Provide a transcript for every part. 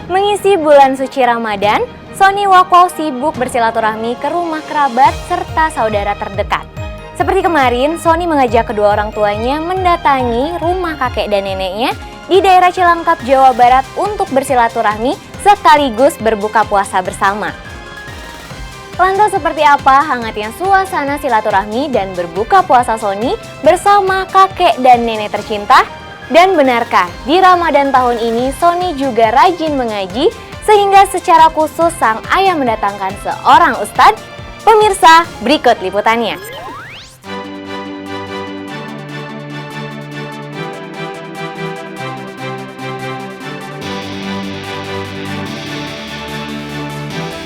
Mengisi bulan suci Ramadan, Sony Wakwaw sibuk bersilaturahmi ke rumah kerabat serta saudara terdekat. Seperti kemarin, Sony mengajak kedua orang tuanya mendatangi rumah kakek dan neneknya di daerah Cilangkap, Jawa Barat untuk bersilaturahmi sekaligus berbuka puasa bersama. Lantas seperti apa hangatnya suasana silaturahmi dan berbuka puasa Sony bersama kakek dan nenek tercinta? Dan benarkah di Ramadan tahun ini Sony juga rajin mengaji sehingga secara khusus sang ayah mendatangkan seorang ustadz? Pemirsa, berikut liputannya.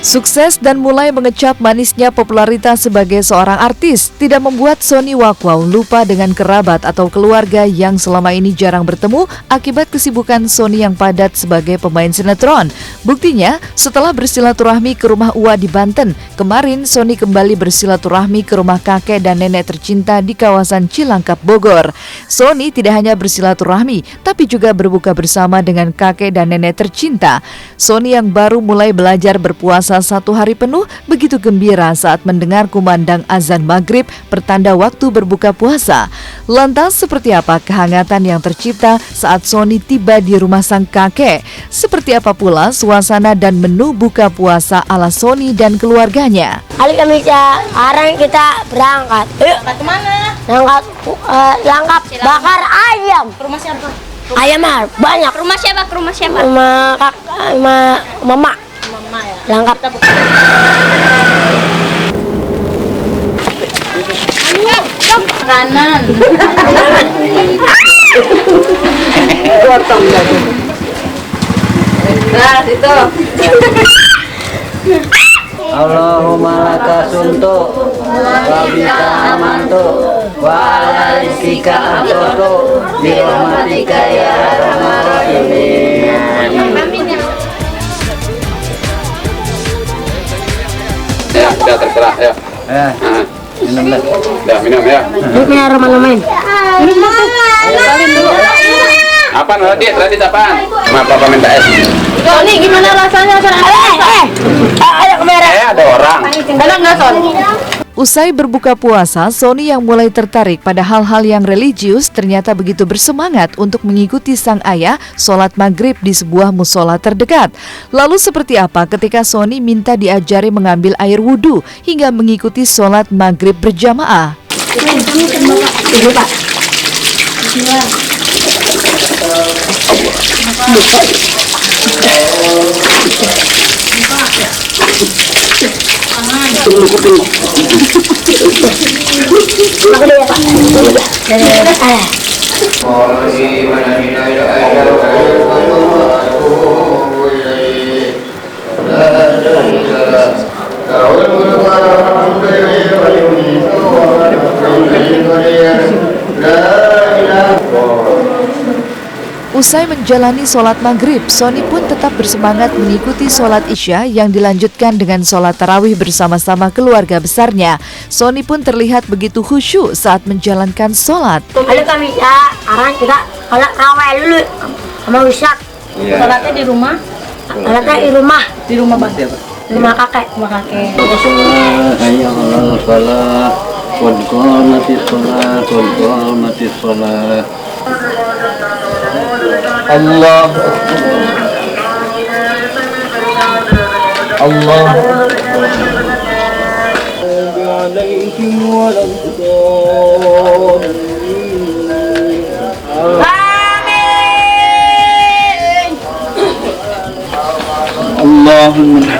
Sukses dan mulai mengecap manisnya popularitas sebagai seorang artis tidak membuat Sony Wakwaw lupa dengan kerabat atau keluarga yang selama ini jarang bertemu akibat kesibukan Sony yang padat sebagai pemain sinetron. Buktinya, setelah bersilaturahmi ke rumah Uwa di Banten, kemarin Sony kembali bersilaturahmi ke rumah kakek dan nenek tercinta di kawasan Cilangkap, Bogor. Sony tidak hanya bersilaturahmi, tapi juga berbuka bersama dengan kakek dan nenek tercinta. Sony yang baru mulai belajar berpuasa 1 hari penuh begitu gembira saat mendengar kumandang azan maghrib pertanda waktu berbuka puasa. Lantas seperti apa kehangatan yang tercipta saat Sony tiba di rumah sang kakek? Seperti apa pula suasana dan menu buka puasa ala Sony dan keluarganya? Hari Kamis sekarang kita berangkat. Berangkat kemana? Berangkat Cilangkap bakar ayam. Ke rumah siapa? Ayam banyak. Ke rumah siapa? Ke rumah siapa? Rumah mama. Mama ya. Cilangkap. Kita buka. Kanan. Nah, situ. Allahumma laka suntu wa bika amantu wa ala rizqika atotu bi rahmatika ya arhamar rahimin. Ya, udah terserah ya. Minum dah. Udah minum ya. Bismillahirrahmanirrahim. Apaan Radit? Radit apaan? Maaf Papa minta es. Sony gimana rasanya? Ayo kamera. Ada orang. Enak nggak Sony? Usai berbuka puasa, Sony yang mulai tertarik pada hal-hal yang religius ternyata begitu bersemangat untuk mengikuti sang ayah sholat maghrib di sebuah musola terdekat. Lalu seperti apa ketika Sony minta diajari mengambil air wudhu hingga mengikuti sholat maghrib berjamaah? Usai menjalani sholat maghrib, Sony pun tetap bersemangat mengikuti sholat isya yang dilanjutkan dengan sholat tarawih bersama-sama keluarga besarnya. Sony pun terlihat begitu khusyuk saat menjalankan sholat. Hari Kamis sekarang kita sholat raweh dulu sama Ustadz. Sholatnya di rumah? Sholatnya di rumah. Di rumah Pak? Rumah kakek. Rumah kakek. Hayya 'alal falah qad qamatis shalah qad qamatis shalah. Allah alaihim Allahumma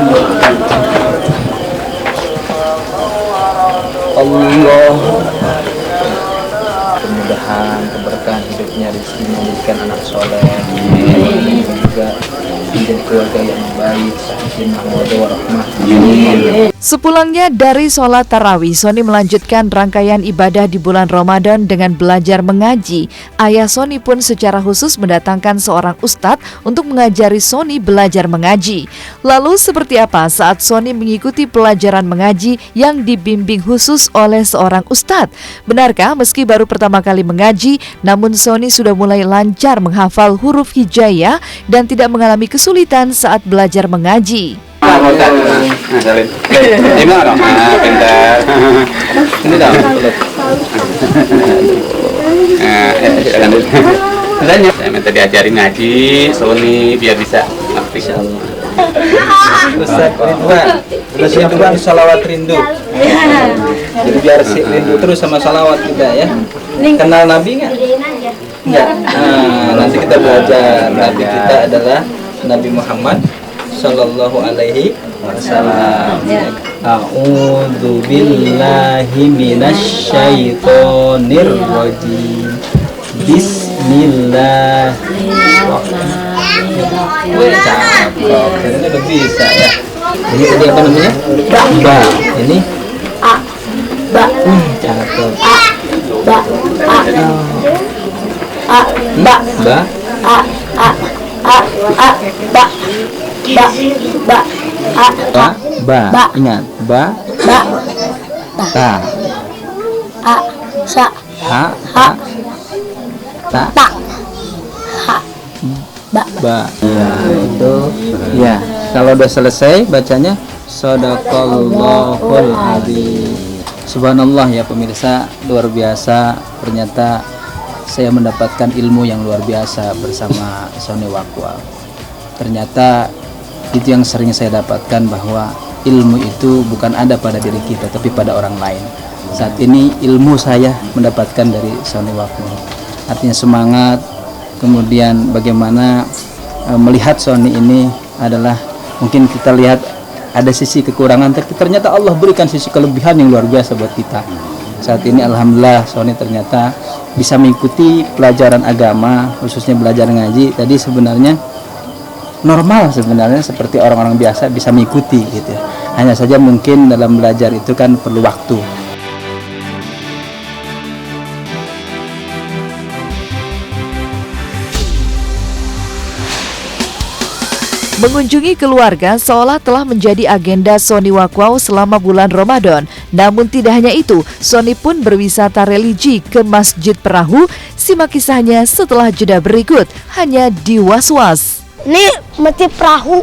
Allah kemudahan, keberkahan hidupnya, rezekinya, menjadikan anak soleh, dan juga menjadi keluarga yang baik, sakinah, mawaddah warahmah. Sepulangnya dari sholat tarawih, Sony melanjutkan rangkaian ibadah di bulan Ramadan dengan belajar mengaji. Ayah Sony pun secara khusus mendatangkan seorang ustadz untuk mengajari Sony belajar mengaji. Lalu seperti apa saat Sony mengikuti pelajaran mengaji yang dibimbing khusus oleh seorang ustadz? Benarkah meski baru pertama kali mengaji, namun Sony sudah mulai lancar menghafal huruf hijaiyah dan tidak mengalami kesulitan saat belajar mengaji? Salin. Gimana dong? Pintar. Ini dong. Saya minta diajarin ngaji, Sony biar bisa ngerti. Ustaz Ridwan salawat rindu. Jadi biar rindu terus sama salawat kita ya. Kenal Nabi nggak? Enggak. Nanti kita belajar. Nabi kita adalah Nabi Muhammad Sallallahu Alaihi Wasallam. A'udzu billahi minasyaitonir rajim. Bismillahirrahmanirrahim. Ini udah bisa ya. Ini tadi apa namanya? Ba. Ini A. Ba. Cakep. Ba. A. A. Ba. Ba. A. A. A. A. Ba. Ba. Ba. A. Ba. Ba. Ba. Ingat. Ba. Ba. Ta. A. Sa. Ha. Ha. Ta. Ta. Ha. Ba. Ba. Ya, itu. Ya, kalau udah selesai bacanya Shadaqallahul Adzim. Subhanallah ya pemirsa, luar biasa. Ternyata saya mendapatkan ilmu yang luar biasa bersama Sony Wakwau. Ternyata itu yang sering saya dapatkan, bahwa ilmu itu bukan ada pada diri kita tapi pada orang lain. Saat ini ilmu saya mendapatkan dari Sony Wakwau. Artinya semangat, kemudian bagaimana melihat Sony ini adalah, mungkin kita lihat ada sisi kekurangan, tapi ternyata Allah berikan sisi kelebihan yang luar biasa buat kita. Saat ini alhamdulillah Sony ternyata bisa mengikuti pelajaran agama, khususnya belajar ngaji. Tadi sebenarnya normal, sebenarnya seperti orang-orang biasa bisa mengikuti gitu ya. Hanya saja mungkin dalam belajar itu kan perlu waktu. Mengunjungi keluarga seolah telah menjadi agenda Sony Wakwau selama bulan Ramadan. Namun tidak hanya itu, Sony pun berwisata religi ke Masjid Perahu. Simak kisahnya setelah jeda berikut, hanya di Was-Was. Ini Masjid Perahu.